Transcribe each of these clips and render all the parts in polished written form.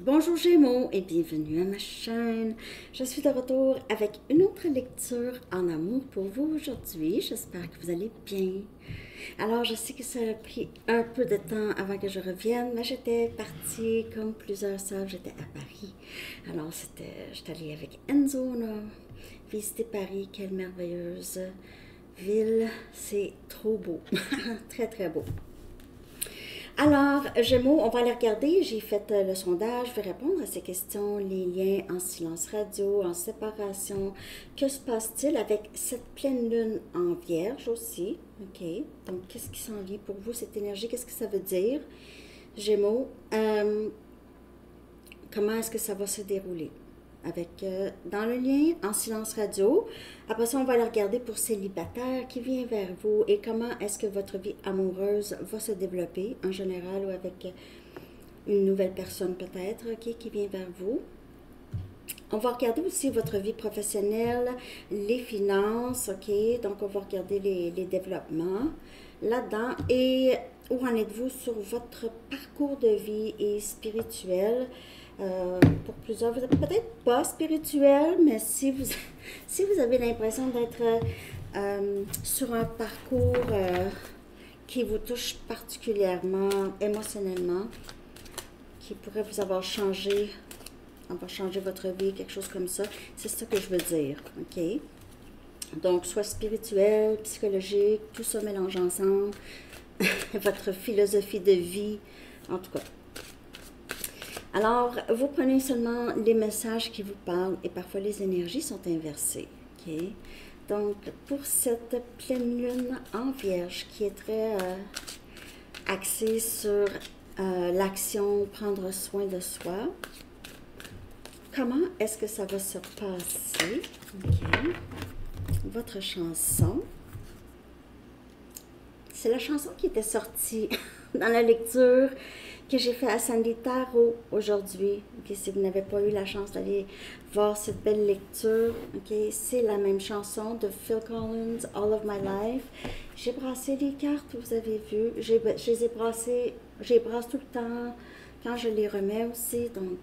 Bonjour Gémeaux et bienvenue à ma chaîne. Je suis de retour avec une autre lecture en amour pour vous aujourd'hui. J'espère que vous allez bien. Alors, je sais que ça a pris un peu de temps avant que je revienne, mais j'étais partie, comme plusieurs savent, j'étais à Paris. Alors, j'étais allée avec Enzo, on a visité Paris. Quelle merveilleuse ville. C'est trop beau. Très, très beau. Alors, Gémeaux, on va aller regarder. J'ai fait le sondage. Je vais répondre à ces questions. Les liens en silence radio, en séparation. Que se passe-t-il avec cette pleine lune en vierge aussi? OK. Donc, qu'est-ce qui s'en vient pour vous, cette énergie? Qu'est-ce que ça veut dire? Gémeaux, comment est-ce que ça va se dérouler? Avec dans le lien en silence radio. Après ça, on va aller regarder pour célibataire qui vient vers vous et comment est-ce que votre vie amoureuse va se développer en général ou avec une nouvelle personne peut-être qui vient vers vous. On va regarder aussi votre vie professionnelle, les finances, OK? Donc, on va regarder les développements là-dedans. Et où en êtes-vous sur votre parcours de vie et spirituel? Pour plusieurs, vous n'êtes peut-être pas spirituel, mais si vous, si vous avez l'impression d'être sur un parcours qui vous touche particulièrement émotionnellement, qui pourrait vous avoir changé, avoir changé votre vie, quelque chose comme ça, c'est ça que je veux dire, OK? Donc, soit spirituel, psychologique, tout ça mélange ensemble, votre philosophie de vie, en tout cas. Alors, vous prenez seulement les messages qui vous parlent et parfois les énergies sont inversées. OK? Donc, pour cette pleine lune en vierge qui est très axée sur l'action, prendre soin de soi, comment est-ce que ça va se passer? OK. Votre chanson. C'est la chanson qui était sortie dans la lecture que j'ai fait à Sandy Tarot aujourd'hui. Okay, si vous n'avez pas eu la chance d'aller voir cette belle lecture, okay, c'est la même chanson de Phil Collins, All of My Life. J'ai brassé les cartes, vous avez vu. Je les ai brassées, je les brasse tout le temps quand je les remets aussi. Donc,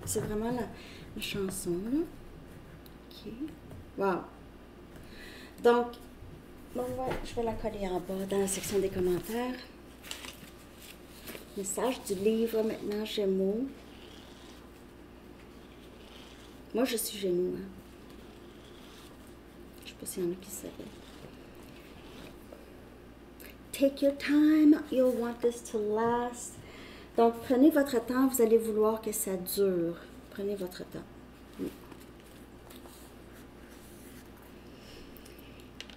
c'est vraiment la chanson. Là. OK. Wow. Donc, bon, ouais, je vais la coller en bas dans la section des commentaires. Message du livre maintenant, Gémeaux. Moi, je suis Gémeaux. Hein. Je ne sais pas s'il y en a qui savaient. Take your time, you'll want this to last. Donc, prenez votre temps, vous allez vouloir que ça dure. Prenez votre temps.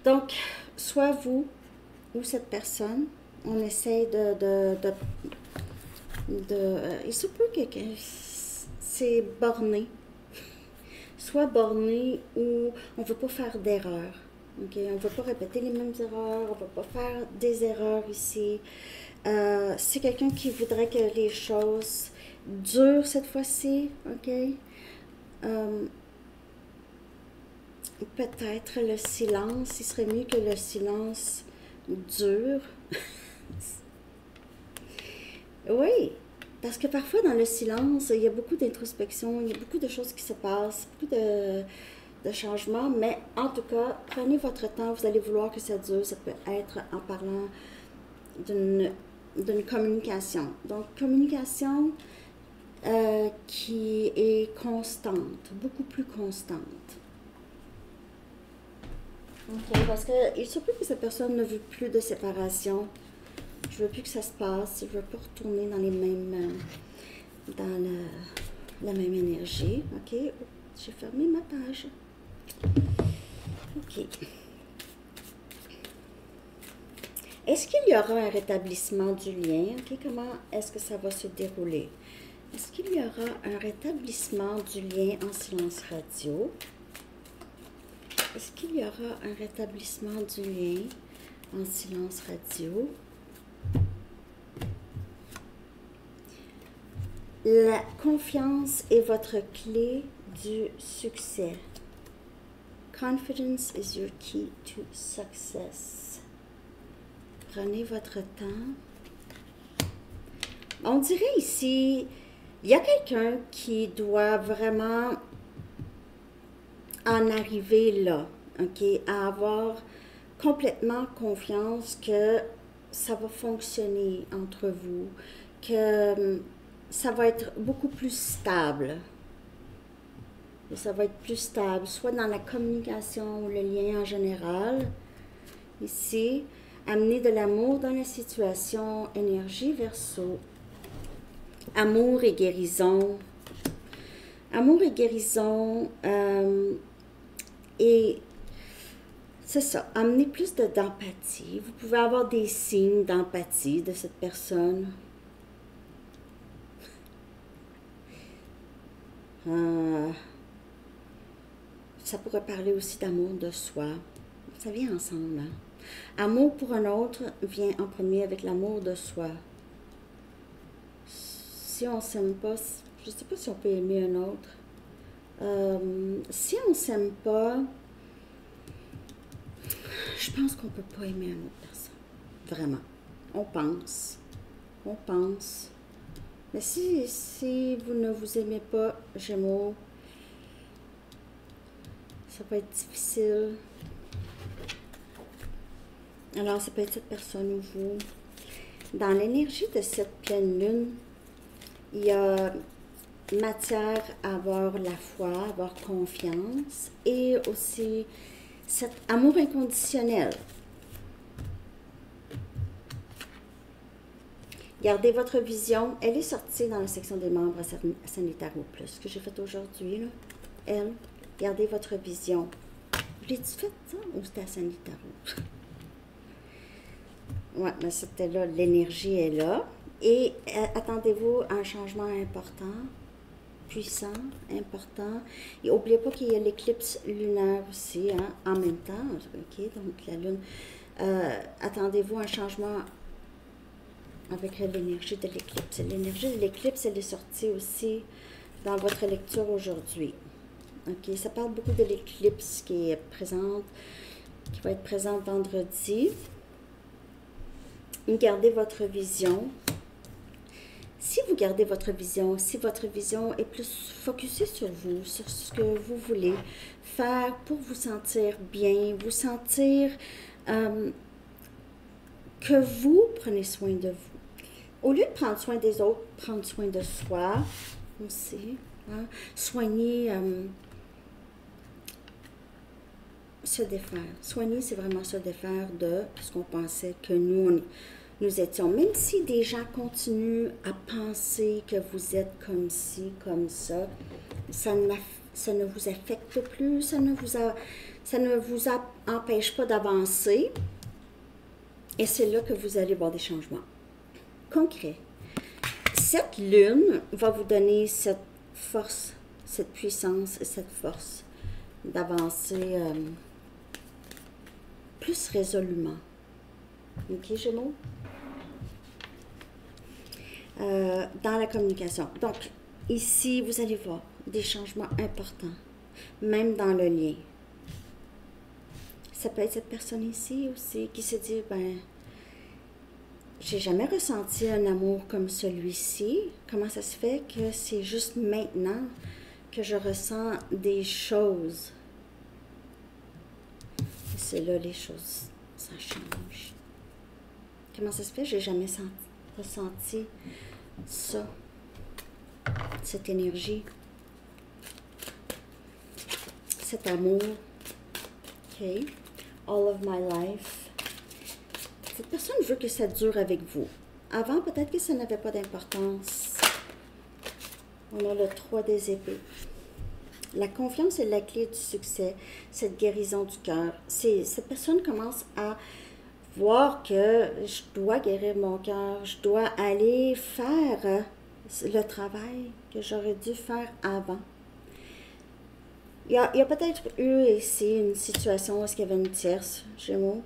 Donc, soit vous ou cette personne, on essaie il se peut que c'est borné. Soit borné ou on ne veut pas faire d'erreur. Okay? On ne veut pas répéter les mêmes erreurs, on ne veut pas faire des erreurs ici. C'est quelqu'un qui voudrait que les choses durent cette fois-ci. OK? Peut-être le silence, il serait mieux que le silence dure. Oui, parce que parfois dans le silence, il y a beaucoup d'introspection, il y a beaucoup de choses qui se passent, beaucoup de changements, mais en tout cas, prenez votre temps, vous allez vouloir que ça dure. Ça peut être en parlant d'une communication. Donc, communication qui est constante, beaucoup plus constante. OK, parce qu'il se peut que cette personne ne veut plus de séparation. Je veux plus que ça se passe. Je veux pas retourner dans les mêmes, la même énergie. OK, j'ai fermé ma page. OK. Est-ce qu'il y aura un rétablissement du lien? OK, comment est-ce que ça va se dérouler? Est-ce qu'il y aura un rétablissement du lien en silence radio? Est-ce qu'il y aura un rétablissement du lien en silence radio? La confiance est votre clé du succès. Confidence is your key to success. Prenez votre temps. On dirait ici, il y a quelqu'un qui doit vraiment en arriver là, OK, à avoir complètement confiance que ça va fonctionner entre vous, que ça va être beaucoup plus stable. Ça va être plus stable, soit dans la communication ou le lien en général. Ici, amener de l'amour dans la situation, énergie verso. Amour et guérison. Amour et guérison. Et c'est ça, amener plus d'empathie. Vous pouvez avoir des signes d'empathie de cette personne. Ça pourrait parler aussi d'amour de soi. Ça vient ensemble. Hein? Amour pour un autre vient en premier avec l'amour de soi. Si on ne s'aime pas, je ne sais pas si on peut aimer un autre. Si on ne s'aime pas, je pense qu'on ne peut pas aimer une autre personne. Vraiment. On pense. On pense. Mais si vous ne vous aimez pas, Gémeaux, ça peut être difficile. Alors, ça peut être cette personne ou vous. Dans l'énergie de cette pleine lune, il y a matière à avoir la foi, à avoir confiance et aussi cet amour inconditionnel. Gardez votre vision. Elle est sortie dans la section des membres à Sanitaro Plus, que j'ai fait aujourd'hui. Là. Elle, gardez votre vision. Je l'ai-tu fait ça ou c'était à Sanitaro? Oui, mais c'était là, l'énergie est là. Et attendez-vous à un changement important, puissant, important. Et n'oubliez pas qu'il y a l'éclipse lunaire aussi, hein, en même temps. OK, donc la lune. Attendez-vous à un changement avec l'énergie de l'éclipse. L'énergie de l'éclipse, elle est sortie aussi dans votre lecture aujourd'hui. OK, ça parle beaucoup de l'éclipse qui est présente, qui va être présente vendredi. Gardez votre vision. Si vous gardez votre vision, si votre vision est plus focusée sur vous, sur ce que vous voulez faire pour vous sentir bien, vous sentir que vous prenez soin de vous. Au lieu de prendre soin des autres, prendre soin de soi aussi. Hein, soigner, se défaire. Soigner, c'est vraiment se défaire de ce qu'on pensait que nous étions. Même si des gens continuent à penser que vous êtes comme ci, comme ça, ça ne vous affecte plus, ça ne vous empêche pas d'avancer. Et c'est là que vous allez voir des changements concrets. Cette lune va vous donner cette force, cette puissance et cette force d'avancer plus résolument. OK, Gémeaux? Dans la communication. Donc, ici, vous allez voir des changements importants, même dans le lien. Ça peut être cette personne ici aussi qui se dit, ben, j'ai jamais ressenti un amour comme celui-ci. Comment ça se fait que c'est juste maintenant que je ressens des choses? Et c'est là les choses, ça change. Comment ça se fait? J'ai jamais ressenti ça, cette énergie, cet amour. OK. All of my life. Cette personne veut que ça dure avec vous. Avant, peut-être que ça n'avait pas d'importance. On a le 3 des épées. La confiance est la clé du succès, cette guérison du cœur. Cette personne commence à voir que je dois guérir mon cœur, je dois aller faire le travail que j'aurais dû faire avant. Il y a peut-être eu ici une situation où il y avait une tierce, Gémeaux.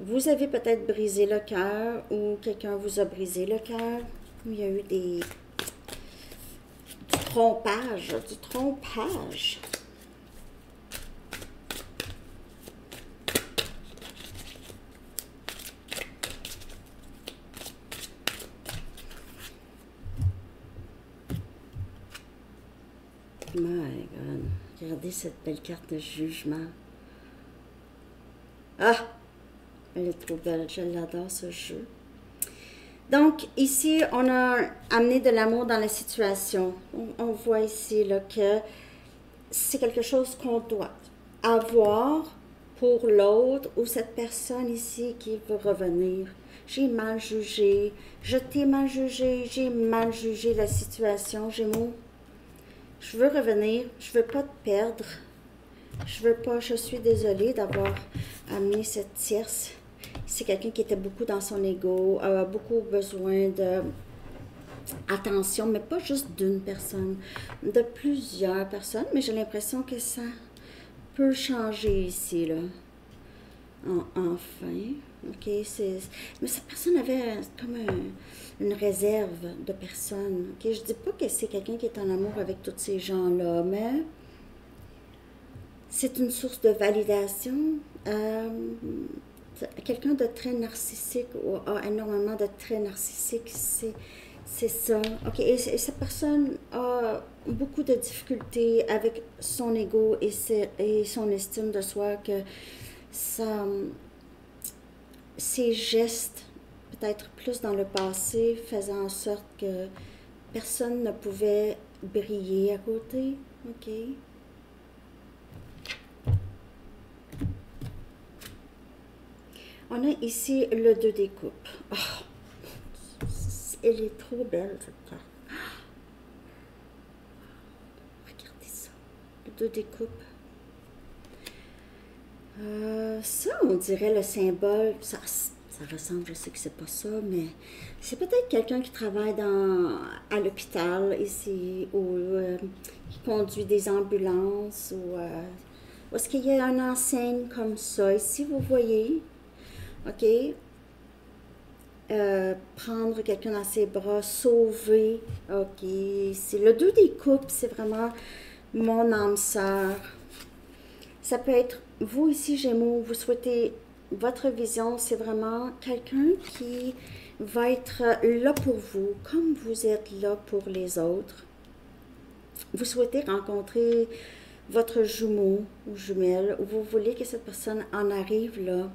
Vous avez peut-être brisé le cœur ou quelqu'un vous a brisé le cœur. Il y a eu du trompage, My God. Regardez cette belle carte de jugement. Ah! Elle est trop belle. Je l'adore, ce jeu. Donc, ici, on a amené de l'amour dans la situation. On voit ici là, que c'est quelque chose qu'on doit avoir pour l'autre ou cette personne ici qui veut revenir. J'ai mal jugé, je t'ai mal jugé, j'ai mal jugé la situation, Gémeaux. Je veux revenir, je veux pas te perdre. Je veux pas, je suis désolée d'avoir amené cette tierce. C'est quelqu'un qui était beaucoup dans son ego, a beaucoup besoin de attention, mais pas juste d'une personne, de plusieurs personnes. Mais j'ai l'impression que ça peut changer ici, là. Enfin, ok, mais cette personne avait comme une réserve de personnes. Ok, je dis pas que c'est quelqu'un qui est en amour avec tous ces gens-là, mais c'est une source de validation. Quelqu'un de très narcissique ou a énormément de traits narcissiques, c'est ça. Ok, et cette personne a beaucoup de difficultés avec son ego et son estime de soi, que ses gestes, peut-être plus dans le passé, faisaient en sorte que personne ne pouvait briller à côté. Ok. On a ici le 2 des coupes. Oh, elle est trop belle, cette carte. Regardez ça. Le 2 des coupes. Ça, on dirait le symbole. Ça ressemble, je sais que c'est pas ça, mais c'est peut-être quelqu'un qui travaille à l'hôpital ici, ou qui conduit des ambulances, ou est-ce qu'il y a une enseigne comme ça ici, vous voyez? OK? Prendre quelqu'un dans ses bras, sauver. OK. C'est le 2 des coupes, c'est vraiment mon âme sœur. Ça peut être vous ici, Gémeaux, vous souhaitez, votre vision, c'est vraiment quelqu'un qui va être là pour vous, comme vous êtes là pour les autres. Vous souhaitez rencontrer votre jumeau ou jumelle, ou vous voulez que cette personne en arrive là.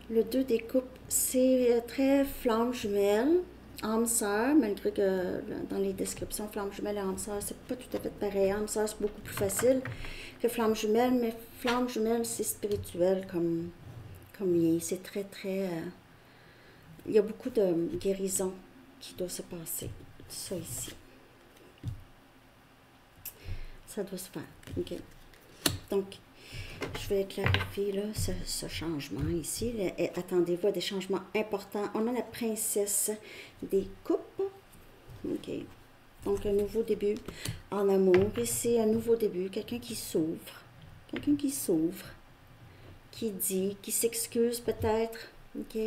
Le 2 des coupes, c'est très flamme jumelle, âme sœur, malgré que dans les descriptions, flamme jumelle et âme sœur, c'est pas tout à fait pareil. Âme sœur, c'est beaucoup plus facile que flamme jumelle, mais flamme jumelle, c'est spirituel comme lien. C'est très, très... il y a beaucoup de guérison qui doit se passer. Ça ici. Ça doit se faire. OK. Donc, je vais clarifier là, ce changement ici. Attendez-vous à des changements importants. On a la princesse des coupes. OK. Donc, un nouveau début en amour. Ici, un nouveau début. Quelqu'un qui s'ouvre. Quelqu'un qui s'ouvre. Qui dit, qui s'excuse peut-être. OK.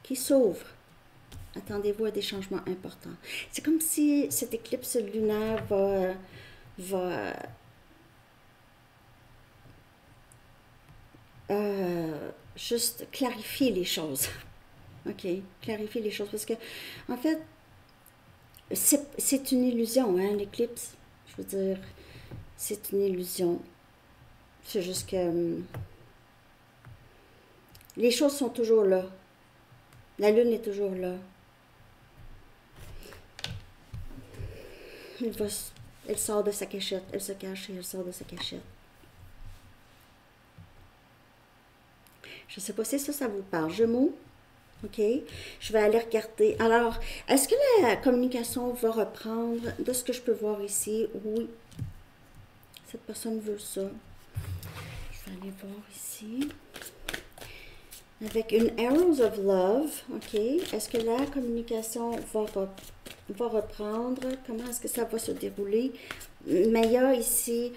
Qui s'ouvre. Attendez-vous à des changements importants. C'est comme si cette éclipse lunaire va juste clarifier les choses. OK? Clarifier les choses. Parce que, en fait, c'est une illusion, hein, l'éclipse. Je veux dire, c'est une illusion. C'est juste que les choses sont toujours là. La lune est toujours là. Elle sort de sa cachette. Elle se cache et elle sort de sa cachette. Je ne sais pas si ça vous parle. Gémeaux. OK? Je vais aller regarder. Alors, est-ce que la communication va reprendre? De ce que je peux voir ici, oui. Cette personne veut ça. Je vais aller voir ici. Avec une Arrows of Love, OK? Est-ce que la communication va reprendre? Comment est-ce que ça va se dérouler? Mais il y a ici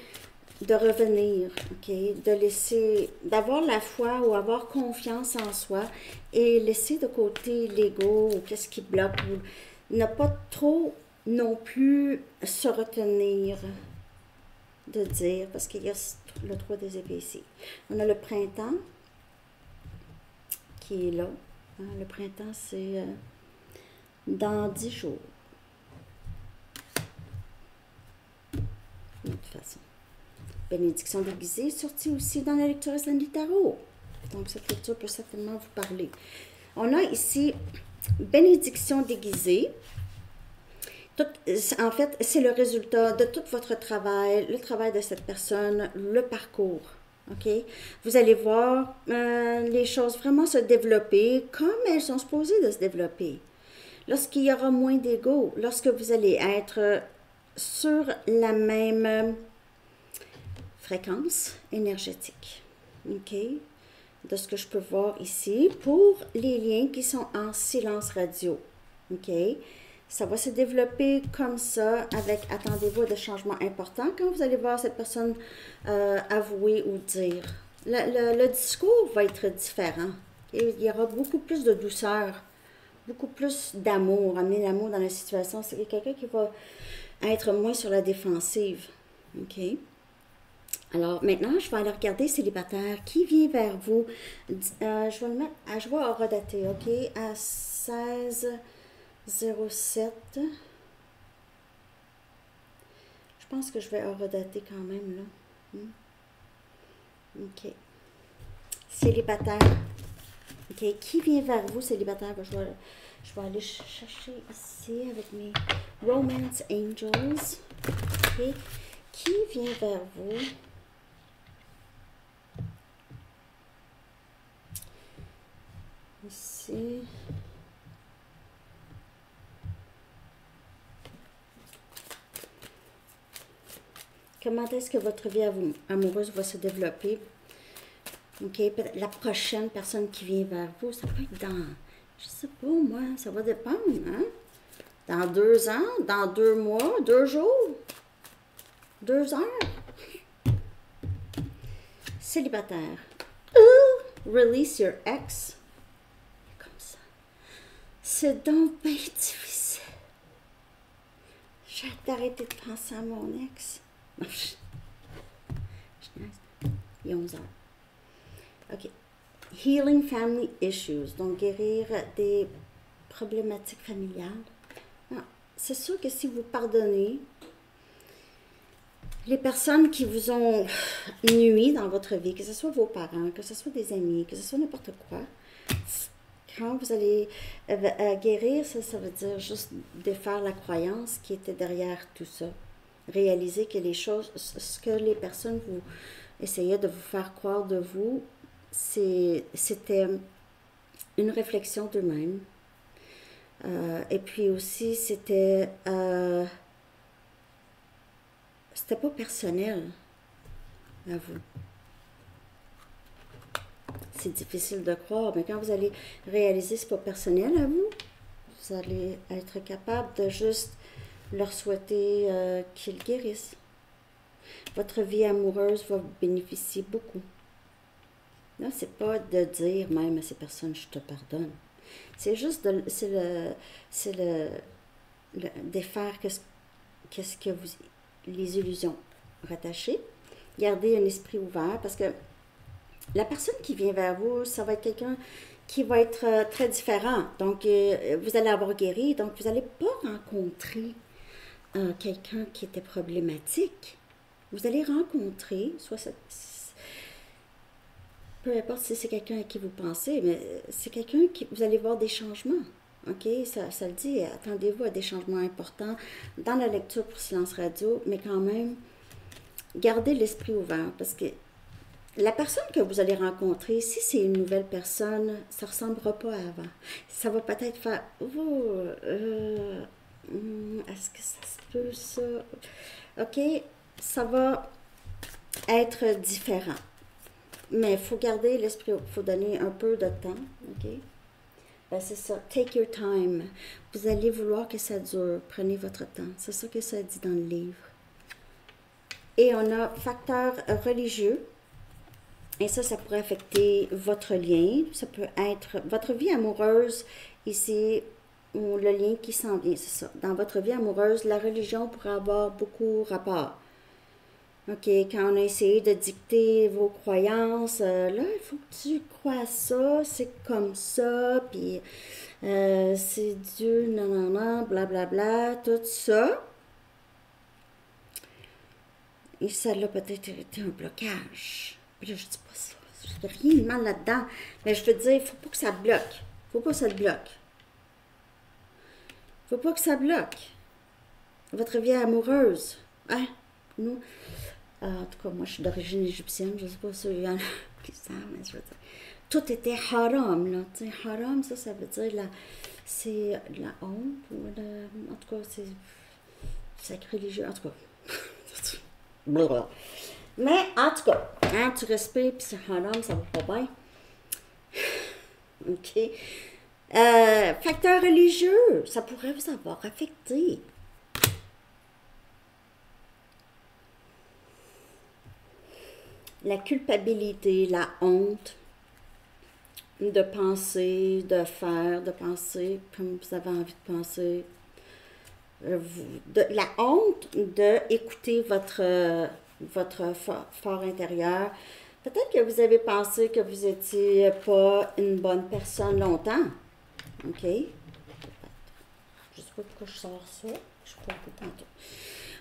de revenir, OK? De laisser, d'avoir la foi ou avoir confiance en soi et laisser de côté l'ego ou qu'est-ce qui bloque. Ou ne pas trop non plus se retenir de dire, parce qu'il y a le 3 des épées ici. On a le printemps qui est là. Hein? Le printemps, c'est dans 10 jours. d'une autre façon. Bénédiction déguisée, sortie aussi dans la lecture du tarot. Donc, cette lecture peut certainement vous parler. On a ici bénédiction déguisée. En fait, c'est le résultat de tout votre travail, le travail de cette personne, le parcours. OK? Vous allez voir les choses vraiment se développer comme elles sont supposées de se développer. Lorsqu'il y aura moins d'ego, lorsque vous allez être sur la même fréquence énergétique. OK? De ce que je peux voir ici pour les liens qui sont en silence radio. OK? Ça va se développer comme ça avec, attendez-vous, des changements importants quand vous allez voir cette personne avouer ou dire. Le discours va être différent. Et il y aura beaucoup plus de douceur, beaucoup plus d'amour, amener l'amour dans la situation. C'est quelqu'un qui va être moins sur la défensive. OK? Alors, maintenant, je vais aller regarder célibataire qui vient vers vous. Je vais le mettre, je vais horodater, OK? À 16h07. Je pense que je vais horodater quand même, là. OK. Célibataire. OK. Qui vient vers vous, célibataire? Je vais aller chercher ici avec mes Romance Angels. OK. Qui vient vers vous? Ici. Comment est-ce que votre vie amoureuse va se développer? OK, la prochaine personne qui vient vers vous, ça peut être dans, je sais pas moi, ça va dépendre, hein? Dans 2 ans, dans 2 mois, 2 jours, 2 heures. Célibataire. Release your ex. Comme ça. C'est donc bien difficile. J'ai hâte d'arrêter de penser à mon ex. Non, il est 11 heures. OK. Healing family issues. Donc, guérir des problématiques familiales. C'est sûr que si vous pardonnez les personnes qui vous ont nui dans votre vie, que ce soit vos parents, que ce soit des amis, que ce soit n'importe quoi, quand vous allez guérir, ça veut dire juste défaire la croyance qui était derrière tout ça. Réaliser que les choses, ce que les personnes vous essayaient de vous faire croire de vous, c'était une réflexion d'eux-mêmes. Et puis aussi, c'était pas personnel à vous. C'est difficile de croire, mais quand vous allez réaliser que c'est pas personnel à vous, vous allez être capable de juste leur souhaiter qu'ils guérissent. Votre vie amoureuse va bénéficier beaucoup. Là, c'est pas de dire même à ces personnes, je te pardonne. C'est juste défaire qu'est-ce que vous, les illusions rattachées. Gardez un esprit ouvert parce que la personne qui vient vers vous, ça va être quelqu'un qui va être très différent. Donc, vous allez avoir guéri, donc vous n'allez pas rencontrer quelqu'un qui était problématique. Vous allez rencontrer, peu importe si c'est quelqu'un à qui vous pensez, mais c'est quelqu'un qui, vous allez voir des changements. OK? Ça le dit, attendez-vous à des changements importants dans la lecture pour silence radio, mais quand même, gardez l'esprit ouvert parce que la personne que vous allez rencontrer, si c'est une nouvelle personne, ça ne ressemblera pas à avant. Ça va peut-être faire « Oh, est-ce que ça se peut, ça? » OK? Ça va être différent. Mais il faut garder l'esprit, il faut donner un peu de temps. OK? Ben, c'est ça. Take your time. Vous allez vouloir que ça dure. Prenez votre temps. C'est ça que ça dit dans le livre. Et on a facteur religieux. Et ça pourrait affecter votre lien. Ça peut être votre vie amoureuse ici, ou le lien qui s'en vient, c'est ça. Dans votre vie amoureuse, la religion pourrait avoir beaucoup rapport. OK, quand on a essayé de dicter vos croyances, là, il faut que tu crois à ça, c'est comme ça, puis c'est Dieu, non, non, non, blablabla, tout ça. Et ça a peut-être été un blocage. Puis là, je dis pas ça. Je dis rien de mal là-dedans. Mais je veux dire, il ne faut pas que ça bloque. Il ne faut pas que ça te bloque. Il ne faut pas que ça bloque. Votre vie amoureuse. Hein? Nous. En tout cas, moi, je suis d'origine égyptienne. Je ne sais pas si il y en a qui savent, mais je veux dire. Tout était haram, là. Tu sais, haram, ça veut dire c'est la honte. Ou en tout cas, c'est sacré-religieux. En tout cas. Blablabla. Mais, en tout cas, hein, tu respires, puis c'est haram, ça va pas bien. OK. Facteur religieux, ça pourrait vous avoir affecté. La culpabilité, la honte de penser, de faire, de penser comme vous avez envie de penser. La honte d'écouter votre fort intérieur. Peut-être que vous avez pensé que vous n'étiez pas une bonne personne longtemps. OK? Je ne sais pas pourquoi je sors ça. Je ne sais pas tantôt.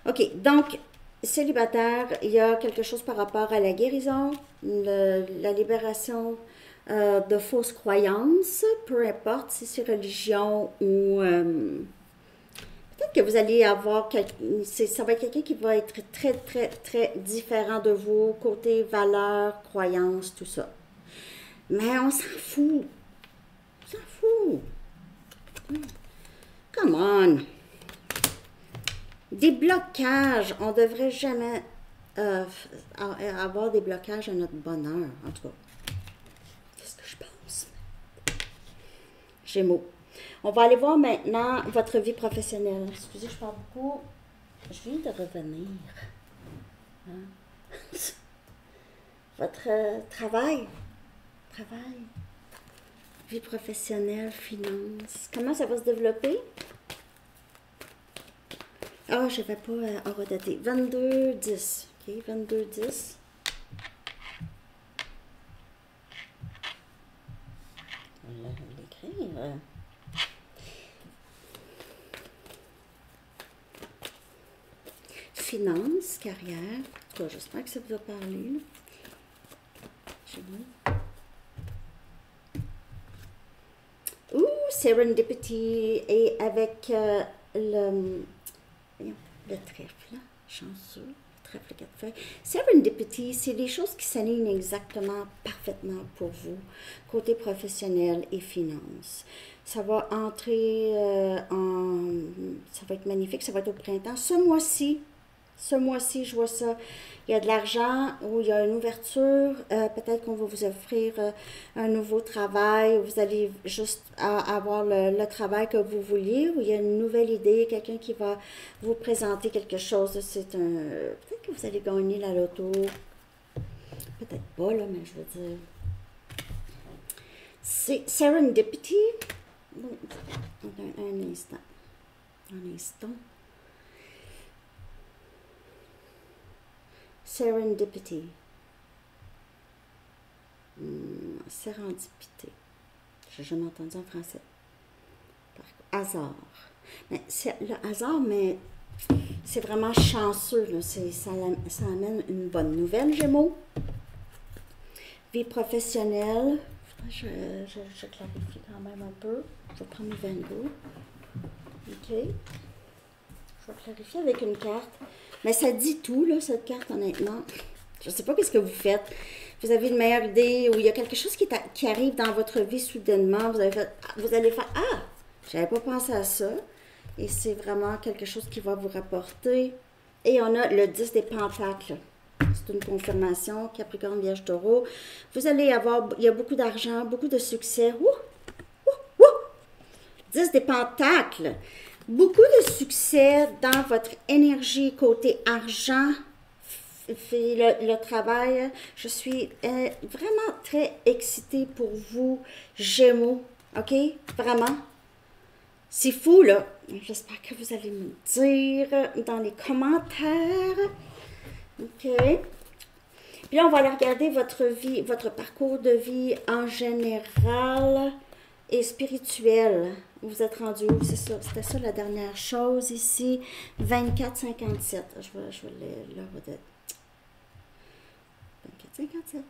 OK, donc, célibataire, il y a quelque chose par rapport à la guérison, la libération de fausses croyances, peu importe si c'est religion ou... peut-être que vous allez avoir... ça va être quelqu'un qui va être très, très, très différent de vous, côté valeurs, croyances, tout ça. Mais on s'en fout. On s'en fout. Come on. Des blocages. On ne devrait jamais avoir des blocages à notre bonheur. En tout cas, c'est ce que je pense. Gémeaux. On va aller voir maintenant votre vie professionnelle. Excusez, je parle beaucoup. Je viens de revenir. Hein? Votre travail. Vie professionnelle, finances. Comment ça va se développer? Ah, je ne vais pas horodater. 22-10. OK, 22-10. On va l'écrire. Finances, carrière. En tout cas, j'espère que ça vous a parlé. Ouh, serendipity. Et avec le trèfle, chanceux, le trèfle 4 feuilles. Serendipity, c'est des choses qui s'alignent exactement, parfaitement pour vous, côté professionnel et finances. Ça va entrer ça va être magnifique, ça va être au printemps. Ce mois-ci, je vois ça. Il y a de l'argent ou il y a une ouverture. Peut-être qu'on va vous offrir un nouveau travail. Vous allez juste avoir le travail que vous vouliez. Ou il y a une nouvelle idée, quelqu'un qui va vous présenter quelque chose. Peut-être que vous allez gagner la loto. Peut-être pas, là, mais je veux dire. C'est serendipity. Un instant. Serendipity. Sérendipité. J'ai jamais entendu en français. Hasard. Mais c'est le hasard, mais c'est vraiment chanceux. Là. Ça amène une bonne nouvelle, Gémeaux. Vie professionnelle. Je clarifie quand même un peu. Je vais prendre mes Van. OK. Je vais clarifier avec une carte. Mais ça dit tout, là, cette carte, honnêtement. Je ne sais pas qu'est-ce que vous faites. Vous avez une meilleure idée ou il y a quelque chose qui arrive dans votre vie soudainement. Vous allez faire « Ah, je n'avais pas pensé à ça. » Et c'est vraiment quelque chose qui va vous rapporter. Et on a le 10 des pentacles. C'est une confirmation. Capricorne, Vierge, Taureau. Vous allez avoir, il y a beaucoup d'argent, beaucoup de succès. 10 des pentacles. Beaucoup de succès dans votre énergie côté argent, le travail. Je suis vraiment très excitée pour vous, Gémeaux. OK? Vraiment. C'est fou, là. J'espère que vous allez me dire dans les commentaires. OK? Puis là, on va aller regarder votre vie, votre parcours de vie en général et spirituel. Vous êtes rendu où? C'est ça. C'était ça la dernière chose ici. 24,57. Je vais le redire. 57.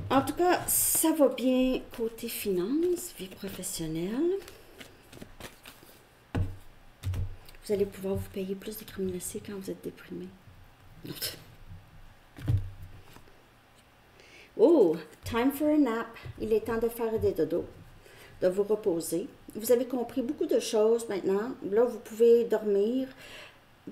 En tout cas, ça va bien côté finance, vie professionnelle. Vous allez pouvoir vous payer plus de crème glacée quand vous êtes déprimé. Oh, time for a nap. Il est temps de faire des dodos, de vous reposer. Vous avez compris beaucoup de choses maintenant. Là, vous pouvez dormir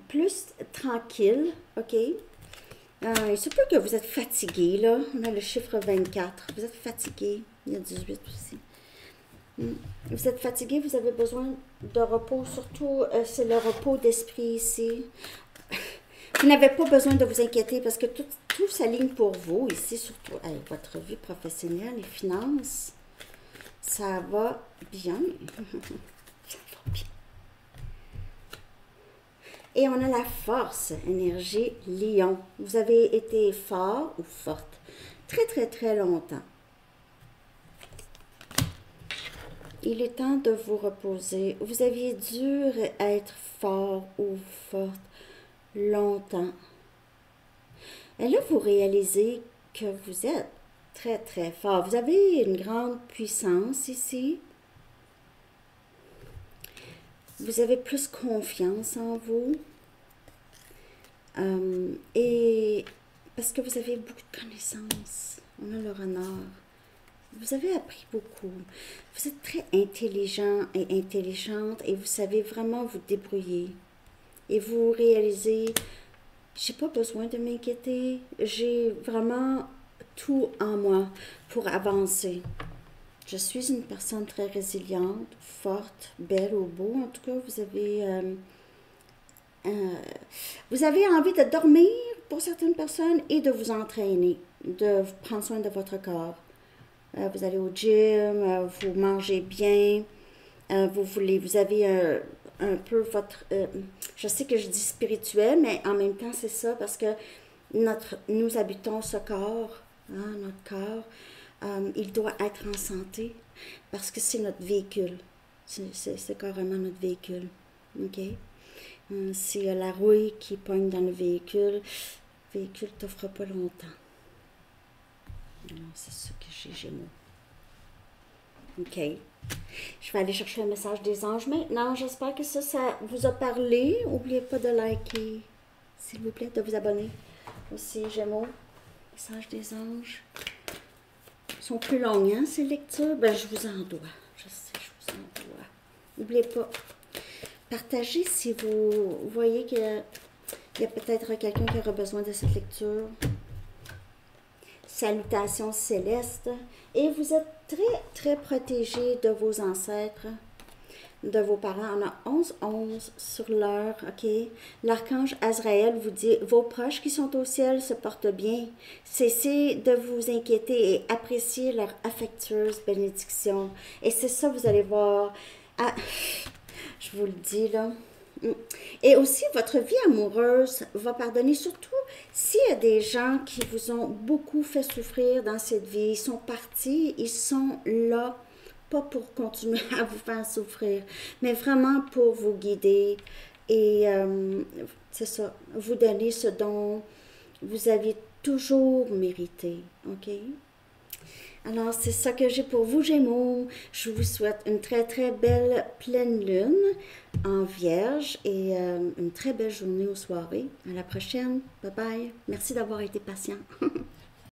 plus tranquille, OK? Il se peut que vous êtes fatigué, là. On a le chiffre 24. Vous êtes fatigué. Il y a 18 aussi. Vous êtes fatigué, vous avez besoin de repos. Surtout, c'est le repos d'esprit ici. Vous n'avez pas besoin de vous inquiéter parce que tout s'aligne pour vous ici, surtout votre vie professionnelle et finances. Ça va bien. Ça va bien. Et on a la force, énergie lion. Vous avez été fort ou forte très, très, très longtemps. Il est temps de vous reposer. Vous aviez dû être fort ou forte longtemps. Et là, vous réalisez que vous êtes très, très fort. Vous avez une grande puissance ici. Vous avez plus confiance en vous. Et parce que vous avez beaucoup de connaissances. On a le renard. Vous avez appris beaucoup. Vous êtes très intelligent et intelligente et vous savez vraiment vous débrouiller. Et vous réalisez, j'ai pas besoin de m'inquiéter. J'ai vraiment tout en moi pour avancer. Je suis une personne très résiliente, forte, belle au beau. En tout cas, vous avez envie de dormir pour certaines personnes et de vous entraîner, de prendre soin de votre corps. Vous allez au gym, vous mangez bien, vous avez un peu votre... je sais que je dis spirituel, mais en même temps, c'est ça, parce que nous habitons ce corps, hein, notre corps, il doit être en santé, parce que c'est notre véhicule. C'est carrément notre véhicule. OK? S'il y a la rouille qui pogne dans le véhicule ne t'offre pas longtemps. Non, c'est ça que j'ai, Gémeaux. OK. Je vais aller chercher un message des anges maintenant. J'espère que ça vous a parlé. N'oubliez pas de liker, s'il vous plaît, de vous abonner. Aussi, Gémeaux, message des anges. Ils sont plus longs, hein, ces lectures? Ben, je vous en dois. Je sais, je vous en dois. N'oubliez pas, partagez si vous voyez qu'il y a peut-être quelqu'un qui aura besoin de cette lecture. Salutations célestes. Et vous êtes très, très protégés de vos ancêtres, de vos parents. On a 11-11 sur l'heure, OK? L'archange Azraël vous dit, vos proches qui sont au ciel se portent bien. Cessez de vous inquiéter et appréciez leur affectueuse bénédiction. Et c'est ça, vous allez voir. Ah, je vous le dis, là. Et aussi, votre vie amoureuse va pardonner, surtout s'il y a des gens qui vous ont beaucoup fait souffrir dans cette vie. Ils sont partis, ils sont là, pas pour continuer à vous faire souffrir, mais vraiment pour vous guider et, c'est ça, vous donner ce dont vous aviez toujours mérité, OK? Alors, c'est ça que j'ai pour vous, Gémeaux. Je vous souhaite une très, très belle pleine lune en Vierge et une très belle journée aux soirées. À la prochaine. Bye bye. Merci d'avoir été patient.